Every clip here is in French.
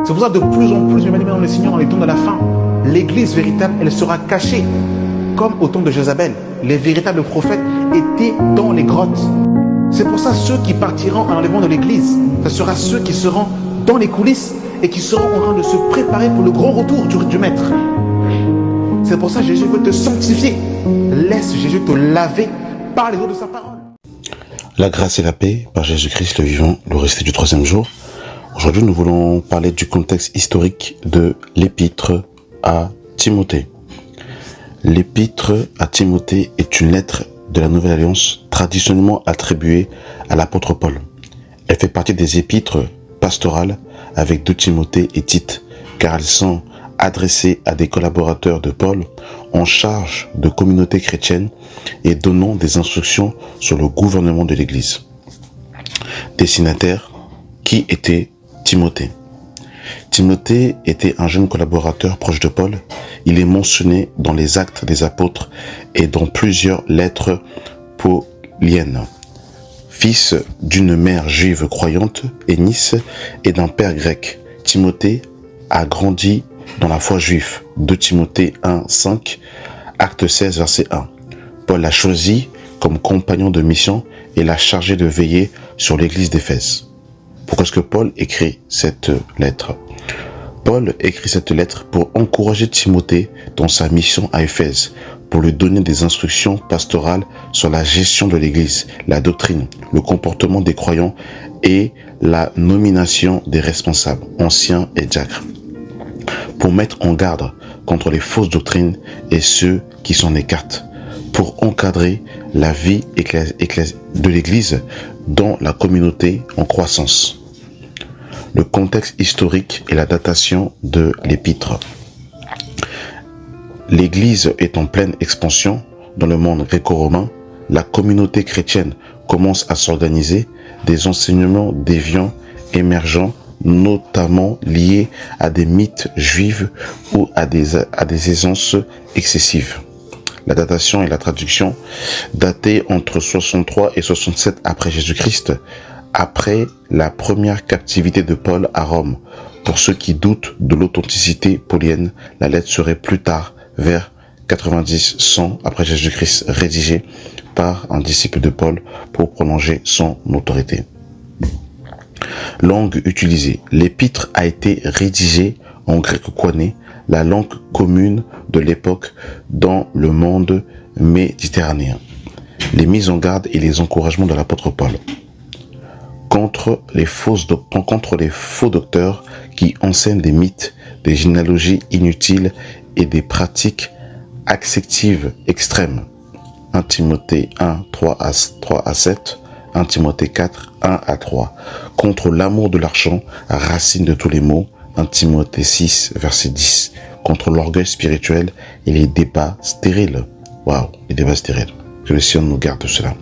C'est pour ça que de plus en plus, dans le Seigneur, dans les temps de la fin, l'église véritable, elle sera cachée. Comme au temps de Jézabel, les véritables prophètes étaient dans les grottes. C'est pour ça ceux qui partiront à l'enlèvement de l'église, ce sera ceux qui seront dans les coulisses et qui seront en train de se préparer pour le grand retour du Maître. C'est pour ça que Jésus veut te sanctifier. Laisse Jésus te laver par les eaux de sa parole. La grâce et la paix par Jésus-Christ le vivant, le resté du troisième jour. Aujourd'hui, nous voulons parler du contexte historique de l'épître à Timothée. L'épître à Timothée est une lettre de la Nouvelle Alliance traditionnellement attribuée à l'apôtre Paul. Elle fait partie des épîtres pastorales avec 2 Timothée et Tite, car elles sont adressées à des collaborateurs de Paul en charge de communautés chrétiennes et donnant des instructions sur le gouvernement de l'Église. Destinataire, qui était Timothée? Timothée était un jeune collaborateur proche de Paul. Il est mentionné dans les Actes des Apôtres et dans plusieurs lettres pauliennes. Fils d'une mère juive croyante, Éunice, et d'un père grec, Timothée a grandi dans la foi juive. 2 Timothée 1, 5, Acte 16, verset 1. Paul l'a choisi comme compagnon de mission et l'a chargé de veiller sur l'église d'Éphèse. Pourquoi est-ce que Paul écrit cette lettre? Paul écrit cette lettre pour encourager Timothée dans sa mission à Éphèse, pour lui donner des instructions pastorales sur la gestion de l'église, la doctrine, le comportement des croyants et la nomination des responsables, anciens et diacres, pour mettre en garde contre les fausses doctrines et ceux qui s'en écartent, pour encadrer la vie de l'église dans la communauté en croissance. Le contexte historique et la datation de l'épître. L'Église est en pleine expansion dans le monde gréco-romain. La communauté chrétienne commence à s'organiser. Des enseignements déviants émergents, notamment liés à des mythes juifs ou à des aisances excessives. La datation et la traduction, datées entre 63 et 67 après Jésus-Christ, après la première captivité de Paul à Rome. Pour ceux qui doutent de l'authenticité paulienne, la lettre serait plus tard, vers 90-100 après Jésus-Christ, rédigée par un disciple de Paul pour prolonger son autorité. Langue utilisée. L'épître a été rédigée en grec koiné, la langue commune de l'époque dans le monde méditerranéen. Les mises en garde et les encouragements de l'apôtre Paul contre les faux docteurs qui enseignent des mythes, des généalogies inutiles et des pratiques acceptives extrêmes. 1 Timothée 1, 3 à 7, 1 Timothée 4, 1 à 3. Contre l'amour de l'argent, racine de tous les maux. 1 Timothée 6, verset 10. Contre l'orgueil spirituel et les débats stériles. Waouh, les débats stériles. Que le Seigneur nous garde de cela.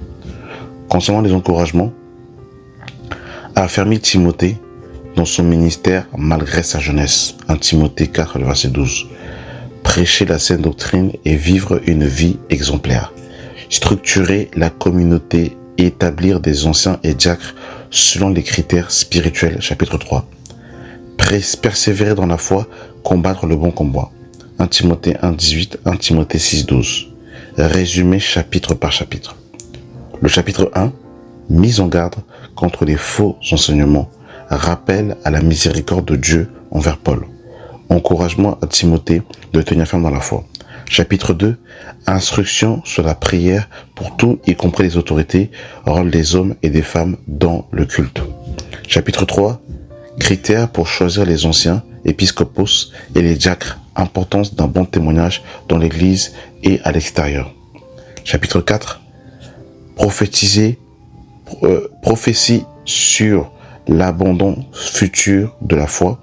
Concernant les encouragements, a affermi Timothée dans son ministère malgré sa jeunesse. 1 Timothée 4, verset 12. Prêcher la saine doctrine et vivre une vie exemplaire. Structurer la communauté et établir des anciens et diacres selon les critères spirituels. Chapitre 3. Persévérer dans la foi, combattre le bon combat. 1 Timothée 1, 18, 1 Timothée 6, 12. Résumé chapitre par chapitre. Le chapitre 1, mise en garde contre les faux enseignements, rappel à la miséricorde de Dieu envers Paul. Encouragement à Timothée de tenir ferme dans la foi. Chapitre 2, instruction sur la prière pour tout, y compris les autorités, rôle des hommes et des femmes dans le culte. Chapitre 3, critères pour choisir les anciens, épiscopos et les diacres, importance d'un bon témoignage dans l'église et à l'extérieur. Chapitre 4, prophétie sur l'abandon futur de la foi,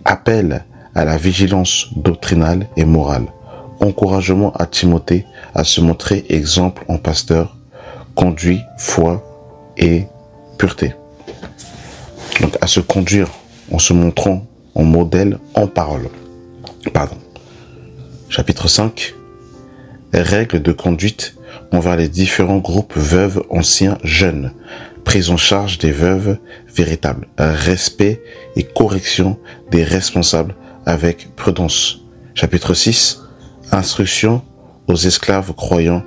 appel à la vigilance doctrinale et morale, encouragement à Timothée à se montrer exemple en pasteur, conduit, foi et pureté. Donc à se conduire en se montrant en modèle en parole. Chapitre 5, règles de conduite envers les différents groupes veuves, anciens, jeunes. prise en charge des veuves véritables, respect et correction des responsables avec prudence. Chapitre 6, instruction aux esclaves croyants,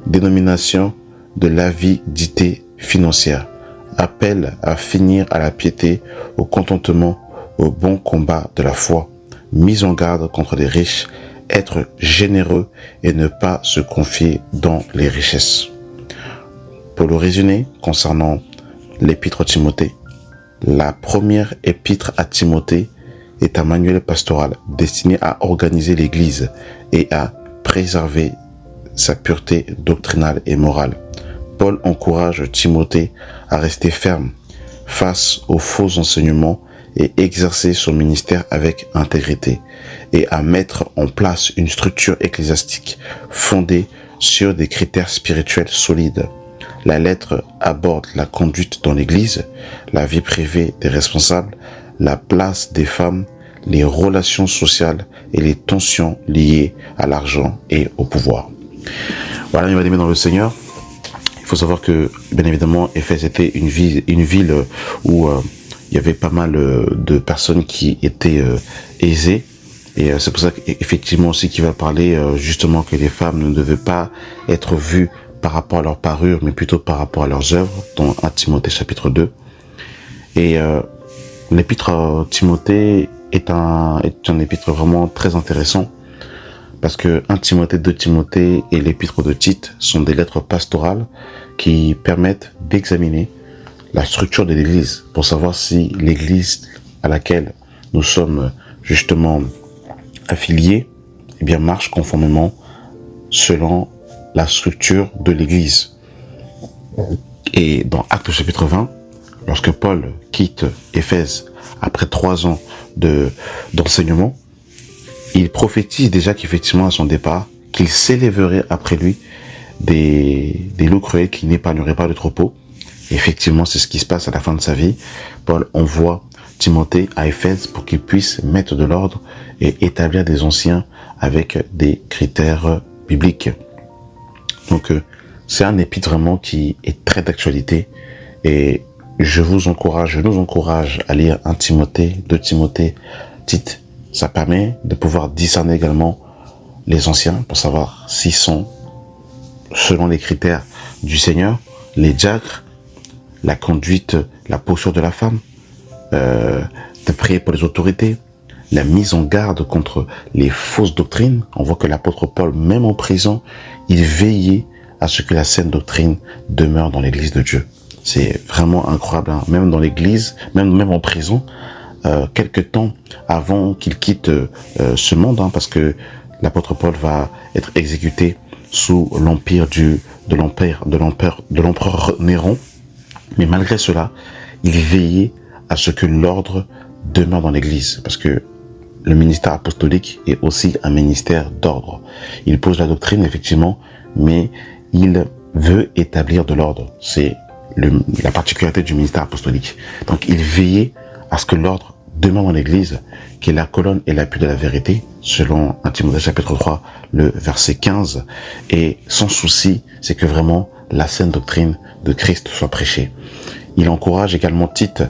dénomination de l'avidité financière, appel à finir à la piété, au contentement, au bon combat de la foi, mise en garde contre les riches, être généreux et ne pas se confier dans les richesses. Pour le résumer, concernant l'épître à Timothée, la première épître à Timothée est un manuel pastoral destiné à organiser l'Église et à préserver sa pureté doctrinale et morale. Paul encourage Timothée à rester ferme face aux faux enseignements et exercer son ministère avec intégrité et à mettre en place une structure ecclésiastique fondée sur des critères spirituels solides. La lettre aborde la conduite dans l'Église, la vie privée des responsables, la place des femmes, les relations sociales et les tensions liées à l'argent et au pouvoir. Voilà, mes bien-aimés dans le Seigneur. Il faut savoir que, bien évidemment, Éphèse était une ville où il y avait pas mal de personnes qui étaient aisées. Et c'est pour ça qu'effectivement aussi qu'il va parler justement que les femmes ne devaient pas être vues par rapport à leur parure, mais plutôt par rapport à leurs œuvres, dans 1 Timothée chapitre 2. Et l'épître à Timothée est un épître vraiment très intéressant, parce que 1 Timothée, 2 Timothée et l'épître de Tite sont des lettres pastorales qui permettent d'examiner la structure de l'Église pour savoir si l'Église à laquelle nous sommes justement affiliés, eh bien, marche conformément selon la structure de l'Église. Et dans Actes chapitre 20, lorsque Paul quitte Éphèse après 3 ans d'enseignement, il prophétise déjà qu'effectivement à son départ, qu'il s'élèverait après lui des loups cruels qui n'épargneraient pas le troupeau. Et effectivement, c'est ce qui se passe à la fin de sa vie. Paul envoie Timothée à Éphèse pour qu'il puisse mettre de l'ordre et établir des anciens avec des critères bibliques. Donc, c'est un épître vraiment qui est très d'actualité. Et je nous encourage à lire 1 Timothée, 2 Timothée, Tite. Ça permet de pouvoir discerner également les anciens pour savoir s'ils sont selon les critères du Seigneur, les diacres, la conduite, la posture de la femme, de prier pour les autorités, la mise en garde contre les fausses doctrines. On voit que l'apôtre Paul, même en prison, il veillait à ce que la saine doctrine demeure dans l'église de Dieu. C'est vraiment incroyable, hein. Même dans l'église, même en prison, quelque temps avant qu'il quitte ce monde, hein, parce que l'apôtre Paul va être exécuté sous l'empire de l'empereur Néron. Mais malgré cela, il veillait à ce que l'ordre demeure dans l'Église, parce que le ministère apostolique est aussi un ministère d'ordre. Il pose la doctrine, effectivement, mais il veut établir de l'ordre. C'est la particularité du ministère apostolique. Donc, il veillait à ce que l'ordre demeure dans l'Église, qui est la colonne et l'appui de la vérité, selon 1 Timothée chapitre 3, le verset 15. Et son souci, c'est que vraiment la saine doctrine de Christ soit prêchée. Il encourage également Tite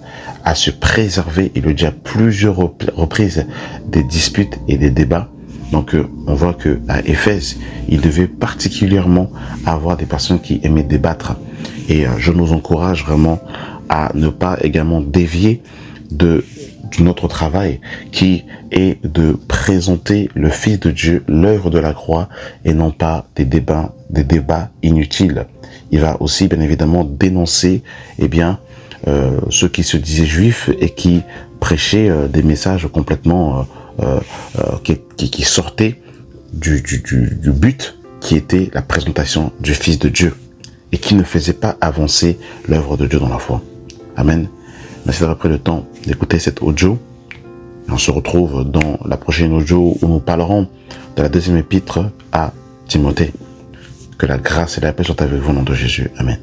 à se préserver, il le dit à plusieurs reprises, des disputes et des débats. Donc on voit que à Éphèse, il devait particulièrement avoir des personnes qui aimaient débattre. Et je nous encourage vraiment à ne pas également dévier de notre travail, qui est de présenter le Fils de Dieu, l'œuvre de la croix, et non pas des débats inutiles. Il va aussi bien évidemment dénoncer ceux qui se disaient juifs et qui prêchaient des messages complètement qui sortaient du but qui était la présentation du Fils de Dieu et qui ne faisait pas avancer l'œuvre de Dieu dans la foi. Amen. Merci d'avoir pris le temps d'écouter cette audio. On se retrouve dans la prochaine audio où nous parlerons de la deuxième épître à Timothée. Que la grâce et la paix soient avec vous au nom de Jésus. Amen.